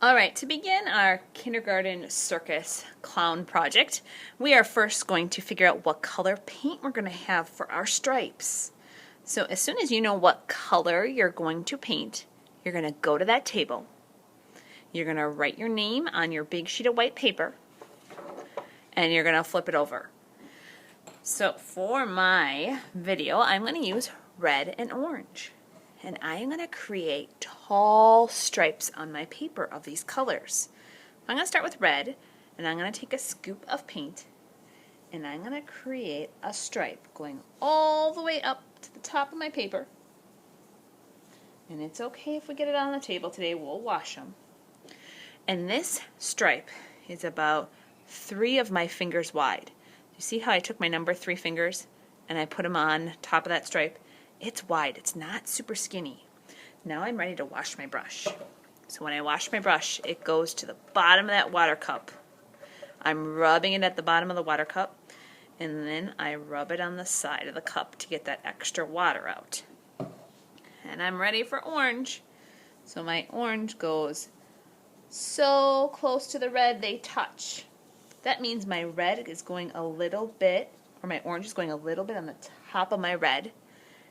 All right, to begin our kindergarten circus clown project, we are first going to figure out what color paint we're going to have for our stripes. So as soon as you know what color you're going to paint, you're going to go to that table. You're going to write your name on your big sheet of white paper, and you're going to flip it over. So for my video, I'm going to use red and orange. And I am going to create tall stripes on my paper of these colors. I'm going to start with red, and I'm going to take a scoop of paint, and I'm going to create a stripe going all the way up to the top of my paper. And it's okay if we get it on the table today, we'll wash them. And this stripe is about 3 of my fingers wide. You see how I took my number 3 fingers and I put them on top of that stripe? It's wide, it's not super skinny. Now I'm ready to wash my brush. So when I wash my brush, it goes to the bottom of that water cup. I'm rubbing it at the bottom of the water cup, and then I rub it on the side of the cup to get that extra water out. And I'm ready for orange. So my orange goes so close to the red they touch. That means my red is going a little bit, or my orange is going a little bit on the top of my red.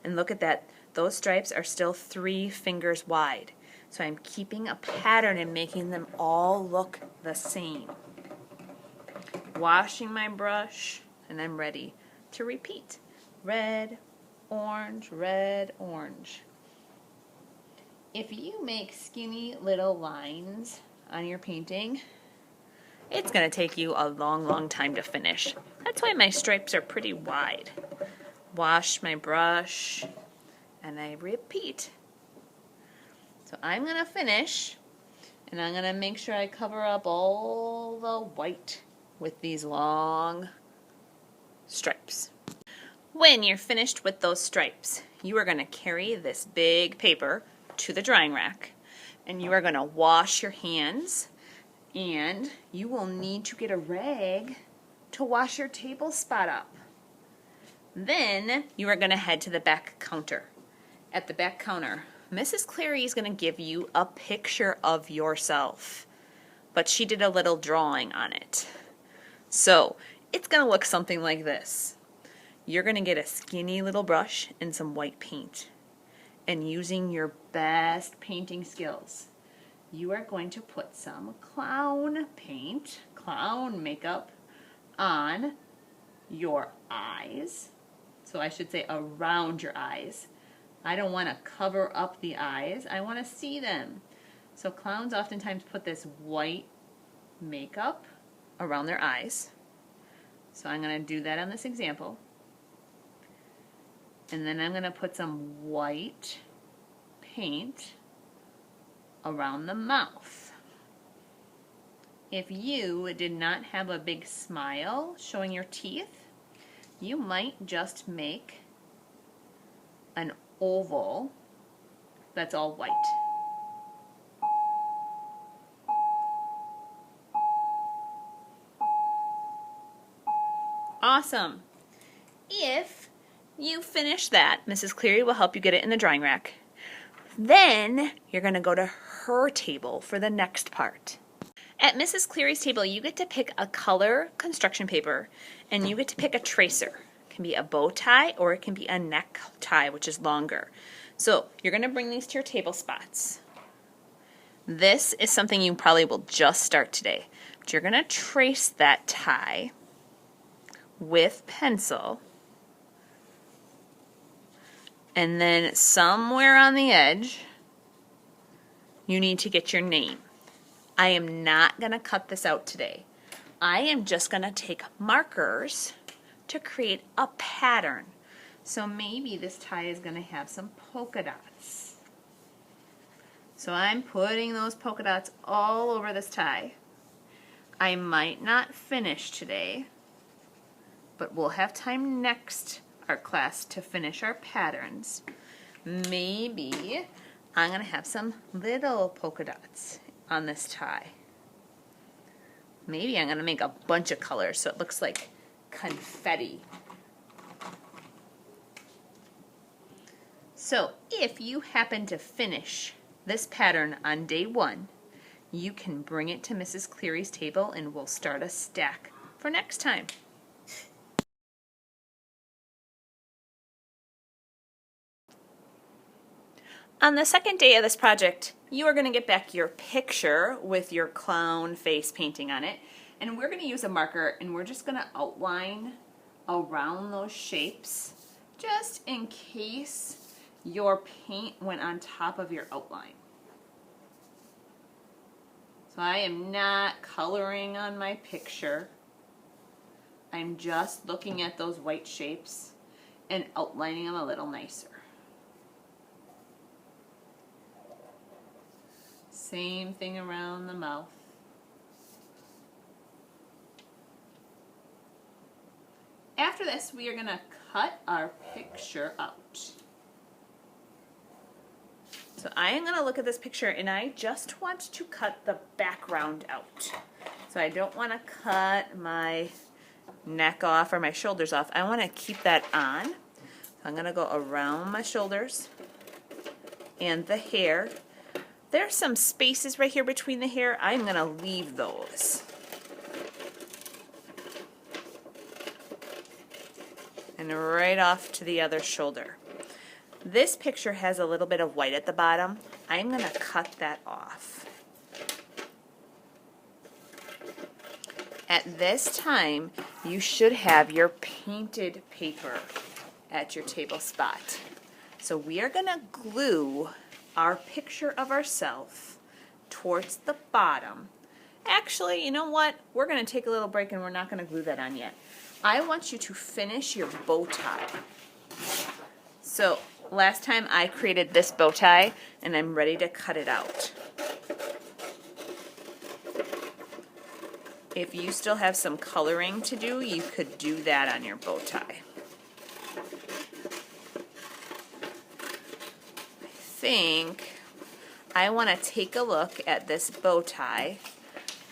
And look at that, those stripes are still 3 fingers wide. So I'm keeping a pattern and making them all look the same. Washing my brush, and I'm ready to repeat. Red, orange, red, orange. If you make skinny little lines on your painting, it's going to take you a long time to finish. That's why my stripes are pretty wide. Wash my brush, and I repeat. So I'm going to finish, and I'm going to make sure I cover up all the white with these long stripes. When you're finished with those stripes, you are going to carry this big paper to the drying rack, and you are going to wash your hands, and you will need to get a rag to wash your table spot up. Then you are going to head to the back counter. At the back counter, Mrs. Cleary is going to give you a picture of yourself, but she did a little drawing on it. So it's going to look something like this. You're going to get a skinny little brush and some white paint, and using your best painting skills, you are going to put some clown paint, clown makeup on your eyes. So I should say around your eyes. I don't want to cover up the eyes. I want to see them. So clowns oftentimes put this white makeup around their eyes. So I'm going to do that on this example. And then I'm going to put some white paint around the mouth. If you did not have a big smile showing your teeth, you might just make an oval that's all white. Awesome. If you finish that, Mrs. Cleary will help you get it in the drying rack. Then you're going to go to her table for the next part. At Mrs. Cleary's table, you get to pick a color construction paper, and you get to pick a tracer. It can be a bow tie, or it can be a neck tie, which is longer. So you're going to bring these to your table spots. This is something you probably will just start today. But you're going to trace that tie with pencil, and then somewhere on the edge, you need to get your name. I am not going to cut this out today. I am just going to take markers to create a pattern. So maybe this tie is going to have some polka dots. So I'm putting those polka dots all over this tie. I might not finish today, but we'll have time next art class to finish our patterns. Maybe I'm going to have some little polka dots on this tie. Maybe I'm going to make a bunch of colors so it looks like confetti. So if you happen to finish this pattern on day 1, you can bring it to Mrs. Cleary's table and we'll start a stack for next time. On the second day of this project, you are going to get back your picture with your clown face painting on it, and we're going to use a marker and we're just going to outline around those shapes just in case your paint went on top of your outline. So I am not coloring on my picture. I'm just looking at those white shapes and outlining them a little nicer. Same thing around the mouth. After this, we are going to cut our picture out. So I am going to look at this picture and I just want to cut the background out. So I don't want to cut my neck off or my shoulders off. I want to keep that on. So I'm going to go around my shoulders and the hair. There's some spaces right here between the hair. I'm going to leave those. And right off to the other shoulder. This picture has a little bit of white at the bottom. I'm going to cut that off. At this time, you should have your painted paper at your table spot. So we are going to glue our picture of ourselves towards the bottom. Actually, you know what? We're going to take a little break and we're not going to glue that on yet. I want you to finish your bow tie. So last time I created this bow tie and I'm ready to cut it out. If you still have some coloring to do, you could do that on your bow tie. I think I want to take a look at this bow tie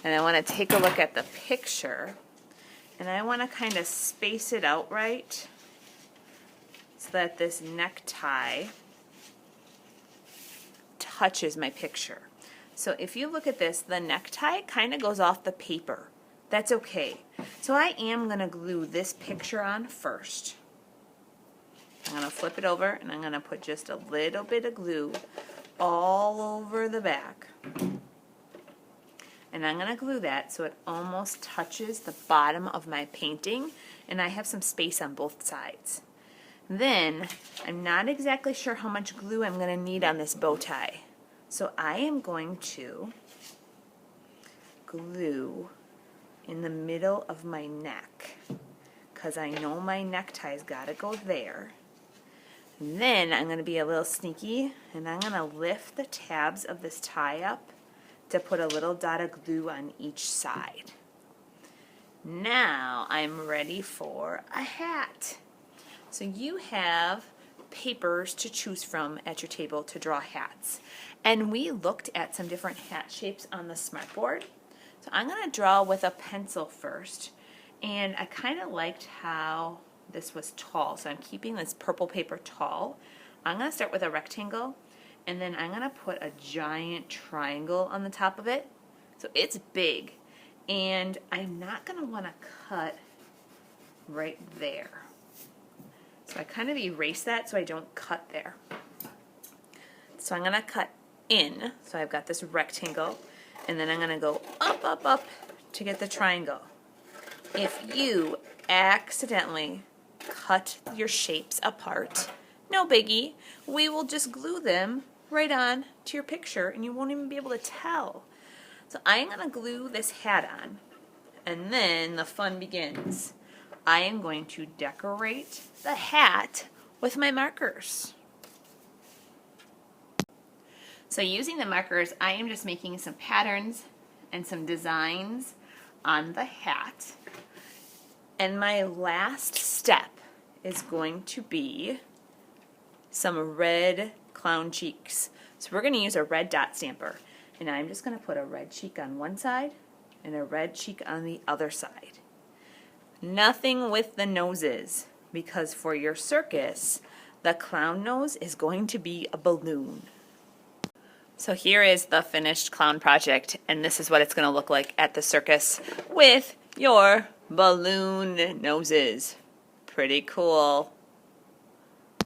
and I want to take a look at the picture and I want to kind of space it out right so that this necktie touches my picture. So if you look at this, the necktie kind of goes off the paper. That's okay. So I am going to glue this picture on first. I'm going to flip it over and I'm going to put just a little bit of glue all over the back. And I'm going to glue that so it almost touches the bottom of my painting and I have some space on both sides. Then, I'm not exactly sure how much glue I'm going to need on this bow tie. So I am going to glue in the middle of my neck because I know my necktie's got to go there. And then I'm going to be a little sneaky and I'm going to lift the tabs of this tie up to put a little dot of glue on each side. Now I'm ready for a hat. So you have papers to choose from at your table to draw hats. And we looked at some different hat shapes on the smartboard. So I'm going to draw with a pencil first. And I kind of liked how this was tall. So I'm keeping this purple paper tall. I'm going to start with a rectangle. And then I'm going to put a giant triangle on the top of it. So it's big. And I'm not going to want to cut right there. So I kind of erase that so I don't cut there. So I'm going to cut in. So I've got this rectangle. And then I'm going to go up, up, up to get the triangle. If you accidentally cut your shapes apart, no biggie. We will just glue them right on to your picture and you won't even be able to tell. So I'm going to glue this hat on. And then the fun begins. I am going to decorate the hat with my markers. So using the markers, I am just making some patterns and some designs on the hat. And my last step is going to be some red clown cheeks. So we're going to use a red dot stamper. And I'm just going to put a red cheek on one side and a red cheek on the other side. Nothing with the noses, because for your circus, the clown nose is going to be a balloon. So here is the finished clown project, and this is what it's going to look like at the circus with your balloon noses. Pretty cool.